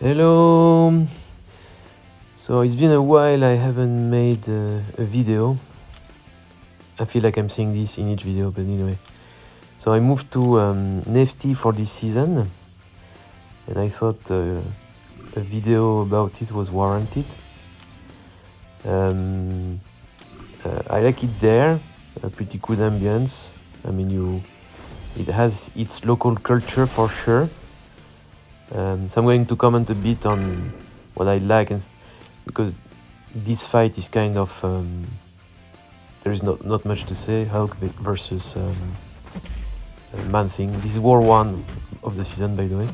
Hello! So it's been a while I haven't made a video. I feel like I'm saying this in each video, but anyway. So I moved to Nefti for this season, and I thought a video about it was warranted. I like it there, a pretty good ambience. I mean, it has its local culture for sure. So I'm going to comment a bit on what I like, because this fight is kind of there is not much to say. Hulk versus Manthing. This is War 1 of the season, by the way.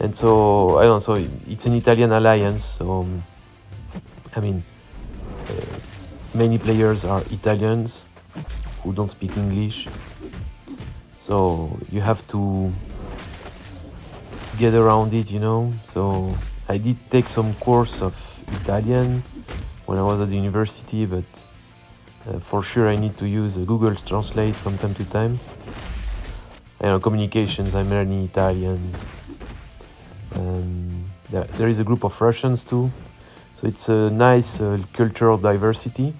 And so I don't know. So it's an Italian alliance. So I mean, many players are Italians who don't speak English. So you have to get around it, you know. So I did take some course of Italian when I was at the university, but for sure I need to use Google Translate from time to time. Communications, I'm learning Italian. There is a group of Russians too, so it's a nice cultural diversity,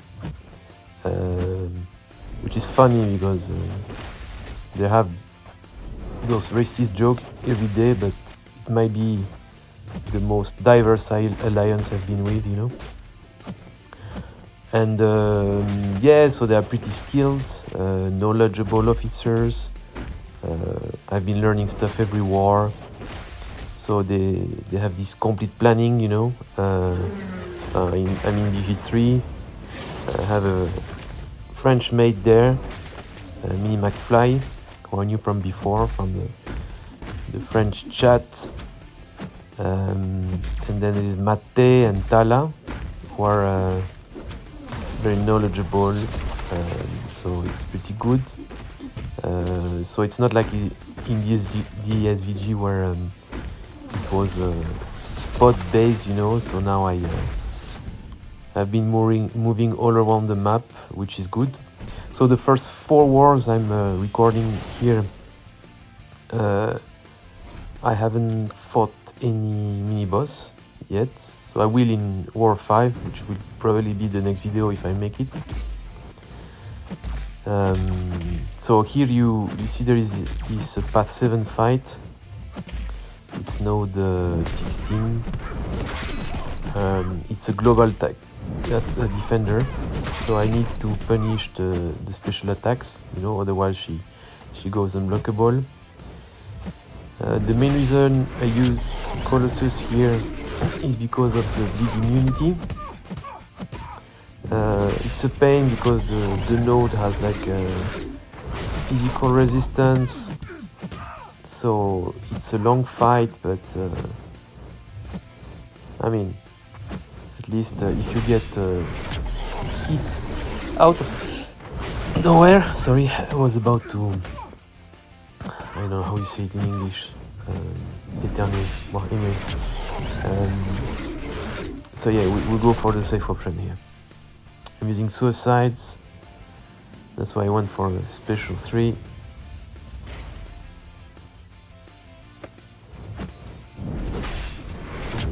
which is funny because they have those racist jokes every day, but it might be the most diverse alliance I've been with, you know. And yeah, so they are pretty skilled, knowledgeable officers. I've been learning stuff every war, so they have this complete planning, you know. So I'm in BG3. I have a French mate there, Mini McFly, who I knew from before, from the French chat. And then there is Mate and Tala, who are very knowledgeable, so it's pretty good. So it's not like in DSVG where it was pod based, you know. So now I've been moving all around the map, which is good. So the first 4 wars I'm recording here, I haven't fought any mini-boss yet. So I will in War 5, which will probably be the next video if I make it. So here you see there is this Path 7 fight. It's node 16. It's a global defender, so I need to punish the special attacks, you know, otherwise she goes unblockable. The main reason I use Colossus here is because of the bleed immunity. It's a pain because the node has like a physical resistance, so it's a long fight, but I mean, at least if you get hit out of nowhere. Sorry, I was about to, I don't know how you say it in English. Well, anyway. So yeah, we go for the safe option here. I'm using suicides. That's why I went for a special 3.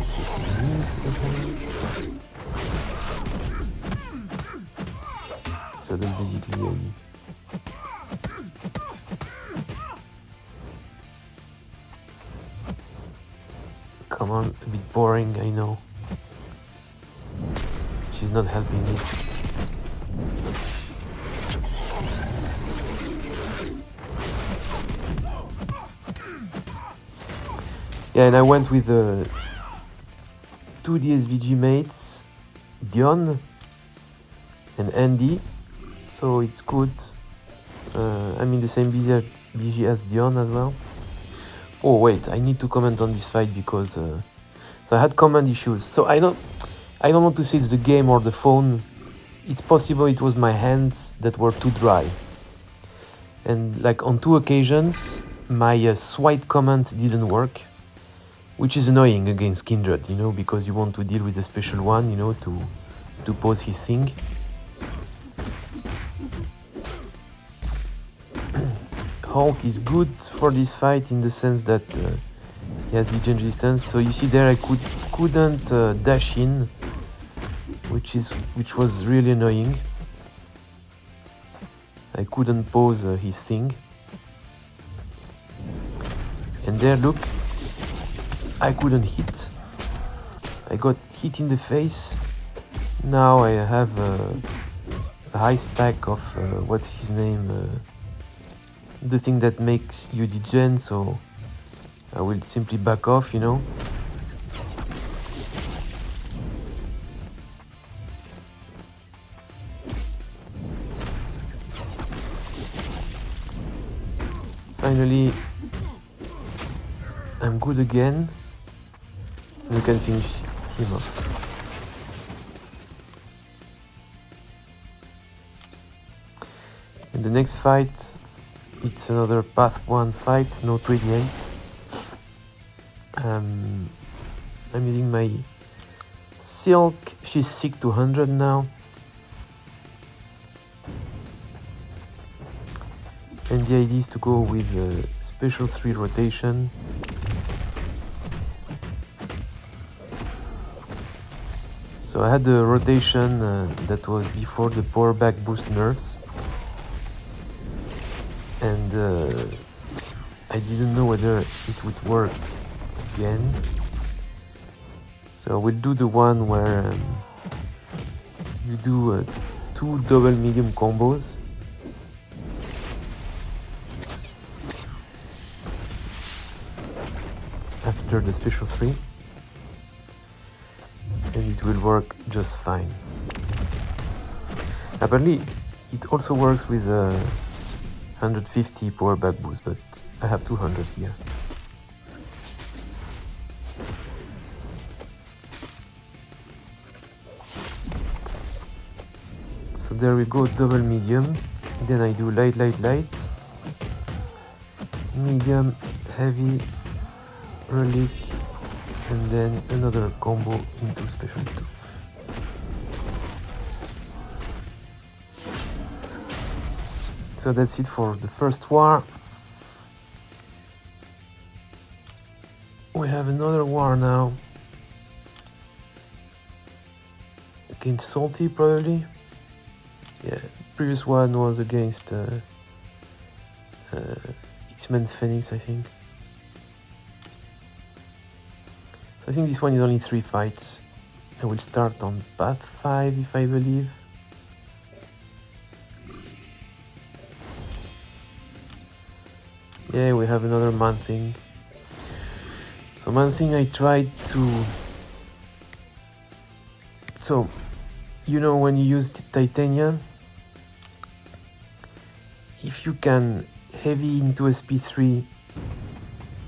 It's a sneeze. So that's basically the idea. Come on, a bit boring, I know. She's not helping it. Yeah, and I went with 2 DSVG mates, Dion and Andy, so it's good. I'm in the same BG as Dion as well. Oh wait, I need to comment on this fight because so I had command issues. So I don't want to say it's the game or the phone. It's possible it was my hands that were too dry. And like on 2 occasions, my swipe command didn't work, which is annoying against Kindred, you know, because you want to deal with the special one, you know, to pose his thing. Hulk is good for this fight in the sense that He has degen resistance, so you see there I couldn't dash in, which was really annoying. I couldn't pause his thing. And there, look, I couldn't hit. I got hit in the face. Now I have a high stack of what's his name, the thing that makes you degen, so I will simply back off, you know. Finally, I'm good again. We can finish him off. In the next fight, it's another Path 1 fight, no 28. I'm using my Silk, she's sick to 100 now. And the idea is to go with a special 3 rotation. So I had the rotation that was before the power back boost nerfs. And I didn't know whether it would work again. So we'll do the one where you do 2 double medium combos. After the special 3. And it will work just fine. Apparently it also works with 150 power back boost, but I have 200 here. So there we go, double medium. Then I do light, light, light. Medium, heavy, relic, and then another combo into special 2. So that's it for the first war. We have another war now. Against Salty, probably. Yeah, previous one was against X-Men Phoenix, I think. I think this one is only 3 fights. I will start on Path 5, if I believe. Yeah, we have another Manthing. So Manthing I tried to... So, you know, when you use Titania, if you can heavy into SP3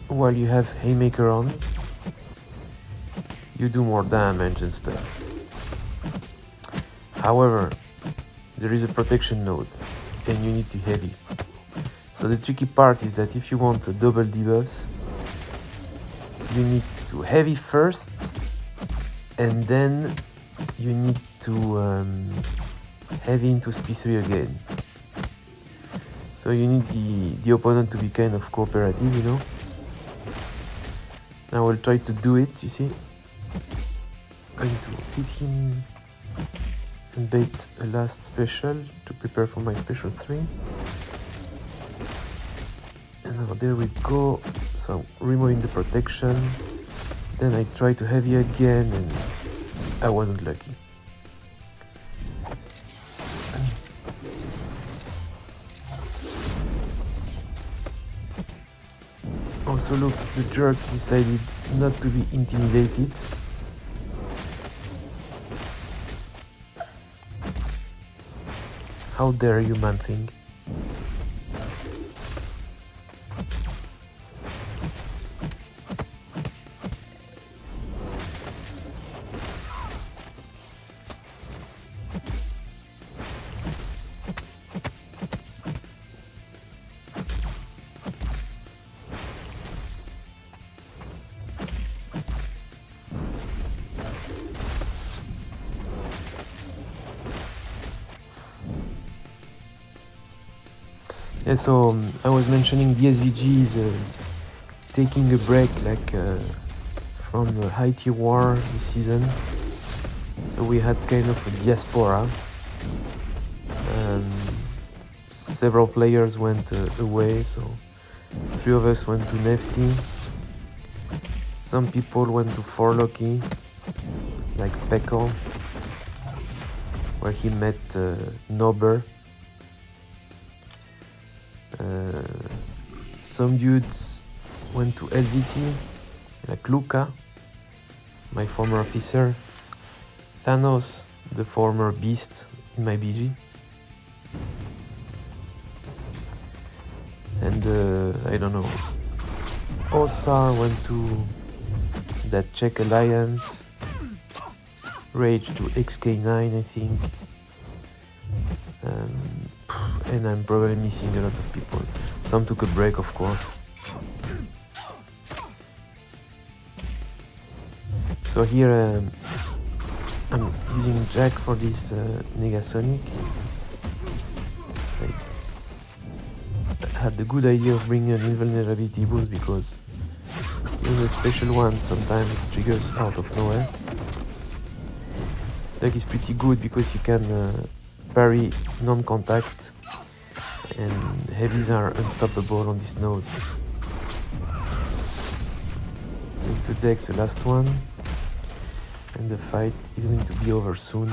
while you have Haymaker on, you do more damage and stuff. However, there is a protection node and you need to heavy. So the tricky part is that if you want a double debuffs, you need to heavy first and then you need to heavy into SP3 again. So you need the opponent to be kind of cooperative, you know. Now I will try to do it, you see. I'm going to hit him and bait a last special to prepare for my special 3. And now there we go. So removing the protection. Then I try to heavy again and I wasn't lucky. Also look, the jerk decided not to be intimidated. How dare you, Manthing? Yeah, so I was mentioning the SVG is taking a break like from the high tier war this season. So we had kind of a diaspora. Several players went away, so 3 of us went to Nefti. Some people went to Forlocky, like Pekko, where he met Nober. Some dudes went to LVT, like Luca, my former officer, Thanos, the former beast in my BG, and I don't know, Osar went to that Czech Alliance, Rage to XK9 I think, and I'm probably missing a lot of people. Some took a break, of course. So here I'm using Jack for this Negasonic. I had the good idea of bringing an invulnerability boost because even a special one sometimes it triggers out of nowhere. Jack is pretty good because you can parry non-contact, and heavies are unstoppable on this node. Take the dex, the last one, and the fight is going to be over soon.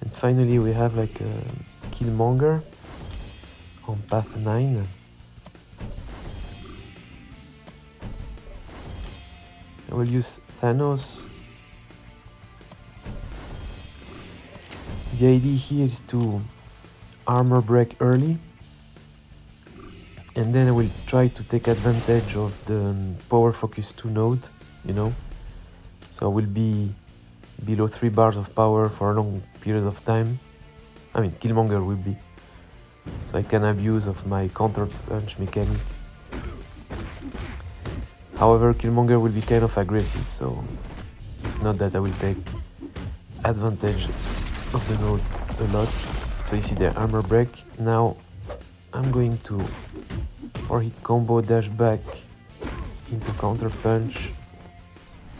And finally we have like a Killmonger on path 9. I will use Thanos. The idea here is to armor break early, and then I will try to take advantage of the power focus 2 node, you know. So I will be below 3 bars of power for a long period of time. I mean, Killmonger will be. So I can abuse of my counter punch mechanic. However, Killmonger will be kind of aggressive, so it's not that I will take advantage of the node a lot. So you see the armor break. Now I'm going to 4-hit combo dash back into counter punch.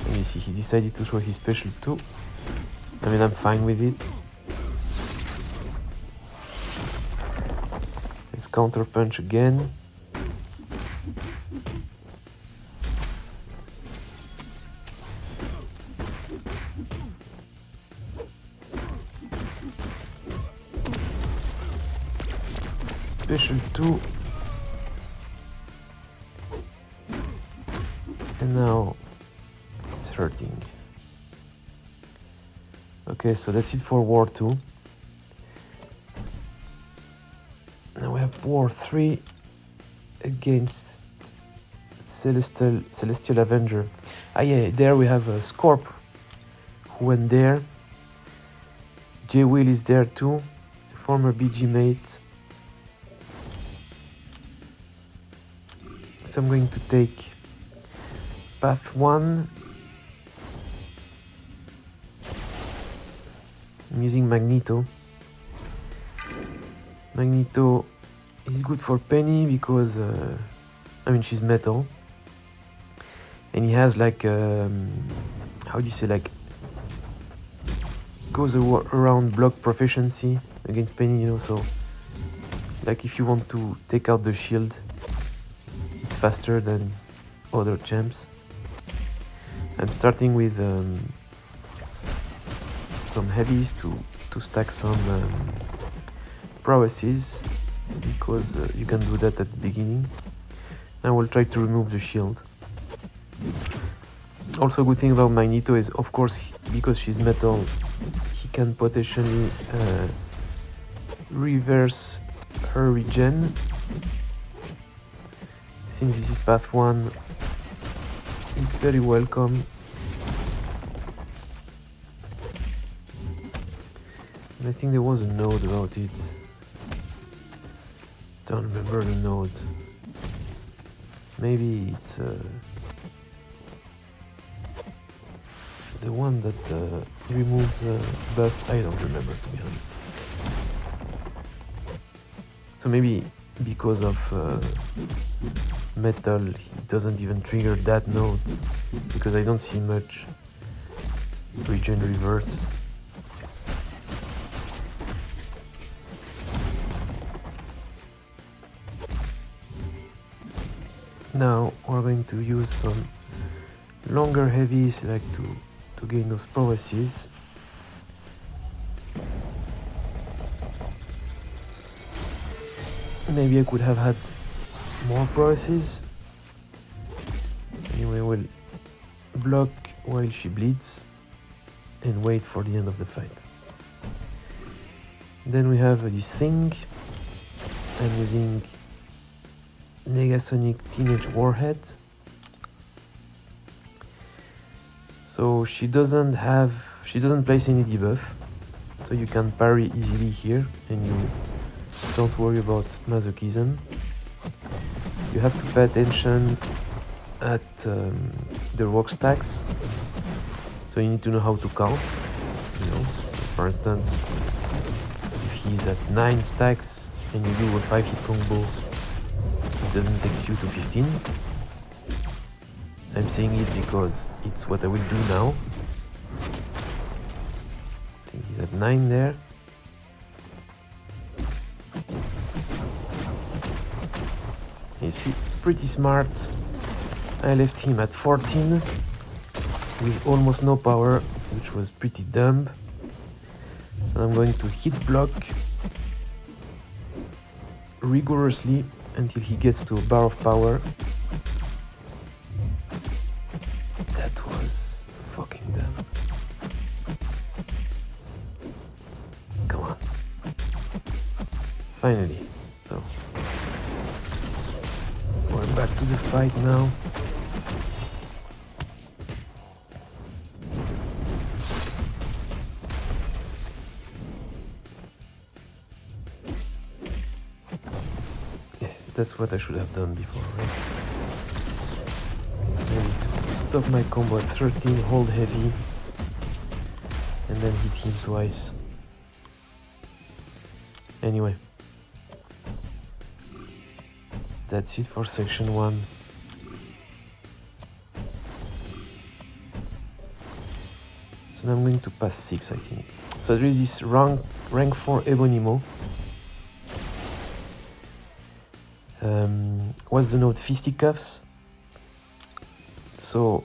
And you see he decided to throw his special 2. I mean, I'm fine with it. Let's counter punch again. Special 2. And now it's hurting. Okay, so that's it for War 2. Now we have War 3 against Celestial Avenger. Ah yeah, there we have a Scorp who went there. J-Will is there too, former BG mate. So I'm going to take path 1. I'm using Magneto. Magneto is good for Peni because, I mean, she's metal. And he has like, how do you say, like, goes around block proficiency against Peni, you know, so, like, if you want to take out the shield, it's faster than other champs. I'm starting with some heavies to stack some prowesses, because you can do that at the beginning. I will try to remove the shield. Also, a good thing about Magneto is, of course, because she's metal, he can potentially reverse her regen. Since this is path 1, it's very welcome. And I think there was a node about it. Don't remember the node. Maybe it's the one that removes buffs. I don't remember, to be honest. So maybe because of metal, he doesn't even trigger that node because I don't see much regen reverse. Now we're going to use some longer heavies like to gain those prowesses. Maybe I could have had more prowesses. Anyway, we'll block while she bleeds and wait for the end of the fight. Then we have this thing. I'm using Negasonic Teenage Warhead. So she doesn't place any debuff, so you can parry easily here and you don't worry about masochism. You have to pay attention at the rock stacks, so you need to know how to count. You know, for instance, if he's at 9 stacks and you do a 5-hit combo, it doesn't take you to 15. I'm saying it because it's what I will do now. I think he's at 9 there. He's pretty smart. I left him at 14 with almost no power, which was pretty dumb. So I'm going to hit block rigorously until he gets to a bar of power. That was fucking dumb. Come on. Finally. So we're back to the fight now. That's what I should have done before, right? Maybe to stop my combo at 13, hold heavy, and then hit him twice. Anyway, that's it for section 1. So now I'm going to pass 6, I think. So there is this rank 4 Ebony Maw. What's the node? Fisticuffs. So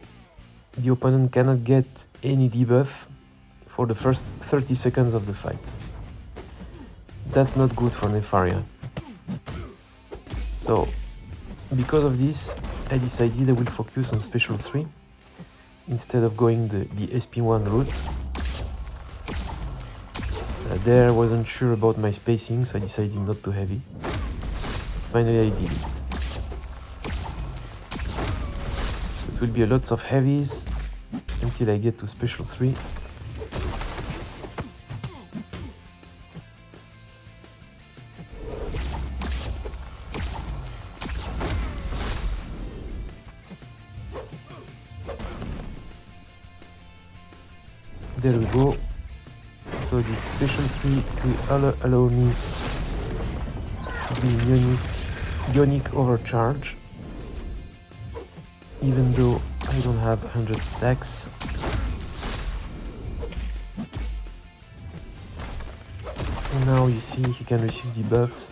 the opponent cannot get any debuff for the first 30 seconds of the fight. That's not good for Nefaria. So because of this, I decided I will focus on special 3 instead of going the SP1 route. There I wasn't sure about my spacing, so I decided not to heavy. Finally I did it. So it will be a lot of heavies until I get to special 3. There we go. So this special 3 will allow me to be Ionic overcharge, even though I don't have 100 stacks. And now you see he can receive debuffs.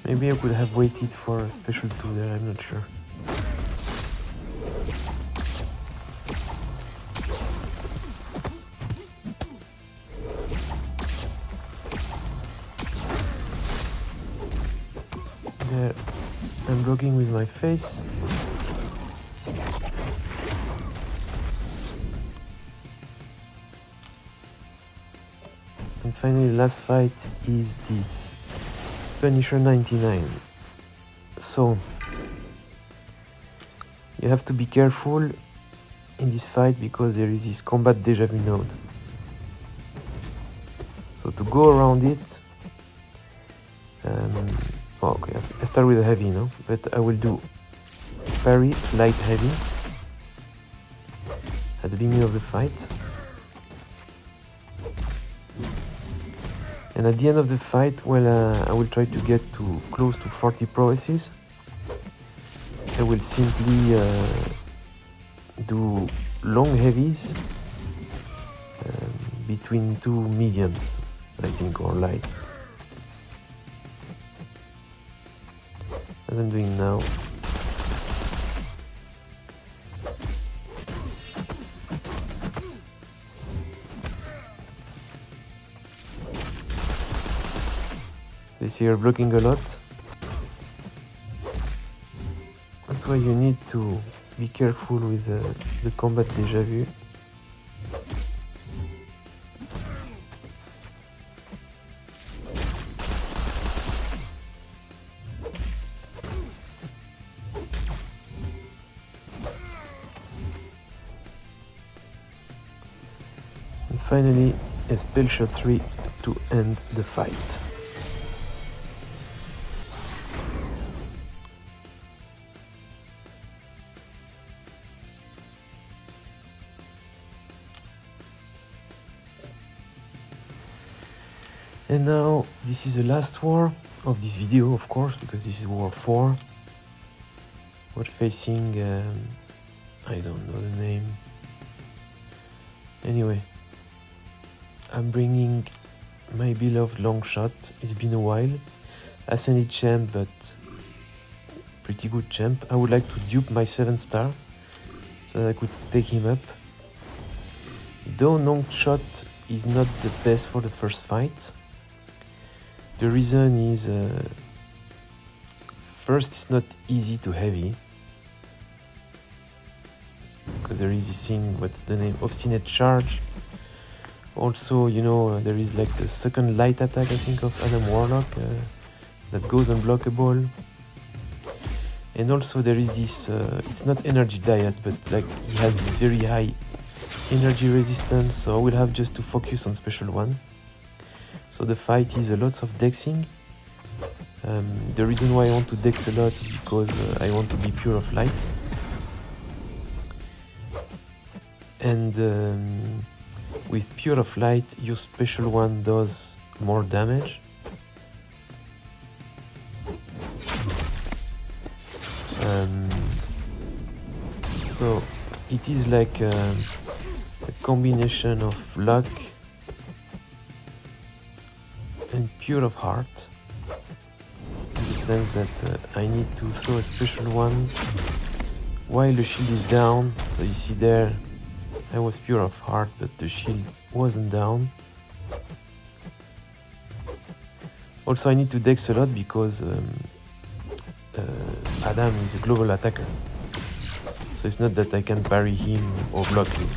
Maybe I could have waited for a special 2 there, I'm not sure. There, I'm blocking with my face. And finally, the last fight is this Punisher 99. So you have to be careful in this fight because there is this combat deja vu node. So to go around it, okay, I start with a heavy, no? But I will do parry, light, heavy at the beginning of the fight. And at the end of the fight, well, I will try to get to close to 40 prowesses. I will simply do long heavies between two mediums, I think, or lights. As I'm doing now. You see you're blocking a lot. That's why you need to be careful with the combat déjà vu. And finally, a spell shot 3 to end the fight. And now, this is the last war of this video, of course, because this is War 4. We're facing, I don't know the name. Anyway, I'm bringing my beloved Longshot. It's been a while. Ascended champ, but pretty good champ. I would like to dupe my 7-star so that I could take him up. Though Longshot is not the best for the first fight. The reason is, first, it's not easy to heavy, because there is this thing, what's the name, obstinate charge. Also, you know, there is like the second light attack, I think, of Adam Warlock, that goes unblockable. And also there is this, it's not energy diet, but like he has this very high energy resistance, so I will have just to focus on special one. So the fight is a lot of dexing. The reason why I want to dex a lot is because I want to be pure of light. And with pure of light, your special one does more damage. So it is like a combination of luck and pure of heart, in the sense that I need to throw a special one while the shield is down. So you see there, I was pure of heart, but the shield wasn't down. Also I need to dex a lot because Adam is a global attacker. So it's not that I can parry him or block him.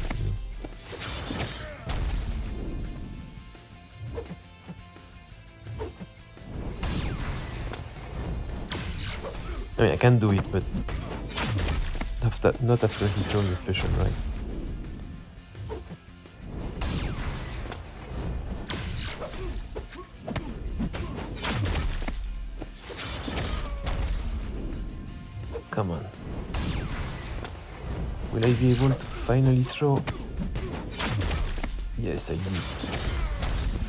I mean, I can do it, but not after he throws the special, right? Come on. Will I be able to finally throw? Yes, I did.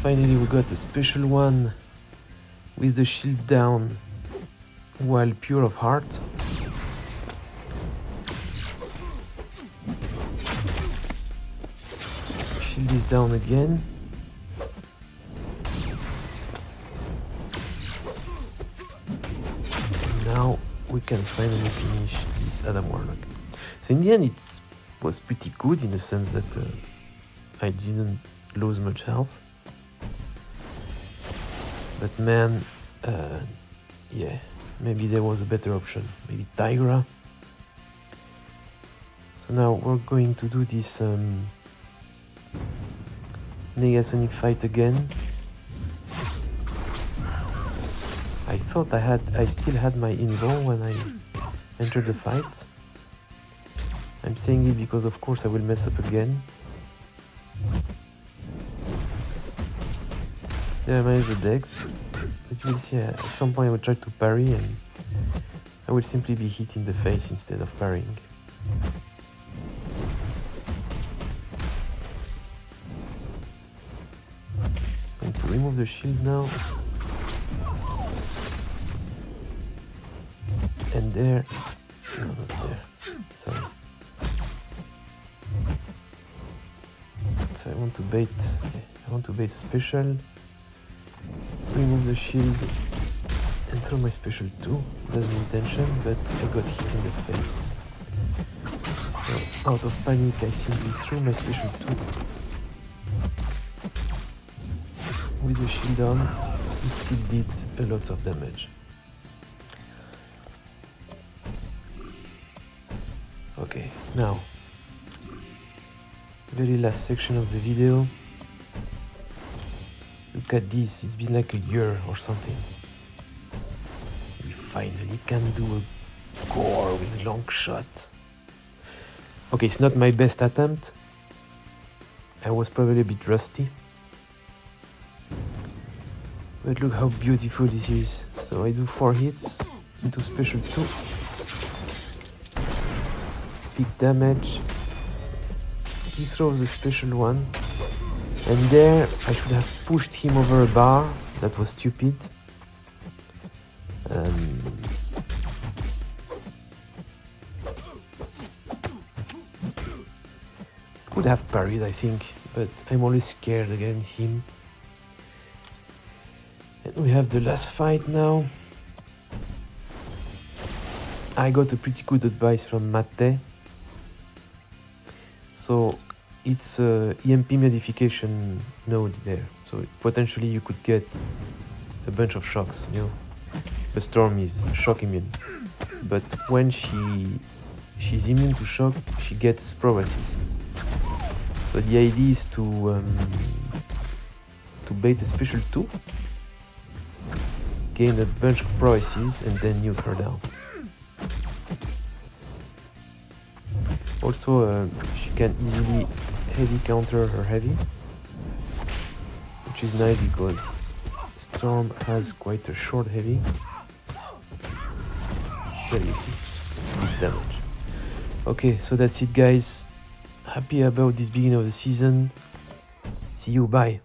Finally we got a special one with the shield down while pure of heart. Shield is down again. Now we can finally finish this Adam Warlock. So in the end it was pretty good in the sense that I didn't lose much health. But man, yeah, maybe there was a better option. Maybe Tigra. So now we're going to do this Negasonic fight again. I thought I still had my invo when I entered the fight. I'm saying it because of course I will mess up again. Still I manage the decks, but you will see at some point I will try to parry and I will simply be hit in the face instead of parrying. I'm going to remove the shield now. And there, no, not there, sorry. So I want to bait a special, remove the shield and throw my special too. That's the intention, but I got hit in the face. So out of panic I simply threw my special too. With the shield on, it still did a lot of damage. Okay, now, very last section of the video. Look at this, it's been like a year or something. We finally can do a Gorr with Longshot. Okay, it's not my best attempt. I was probably a bit rusty. But look how beautiful this is. So I do 4 hits into special 2. Big damage. He throws a special 1. And there I should have pushed him over a bar. That was stupid. Could have parried, I think, but I'm always scared against him. And we have the last fight now. I got a pretty good advice from Matte. So it's a EMP modification node there. So potentially you could get a bunch of shocks, you know. The Storm is shock immune. But when she's immune to shock, she gets paralysis. So the idea is to bait a special 2, gain a bunch of paralysis and then nuke her down. Also, she can easily heavy counter her heavy, which is nice because Storm has quite a short heavy. There you see, big damage. Okay, so that's it guys. Happy about this beginning of the season. See you, bye.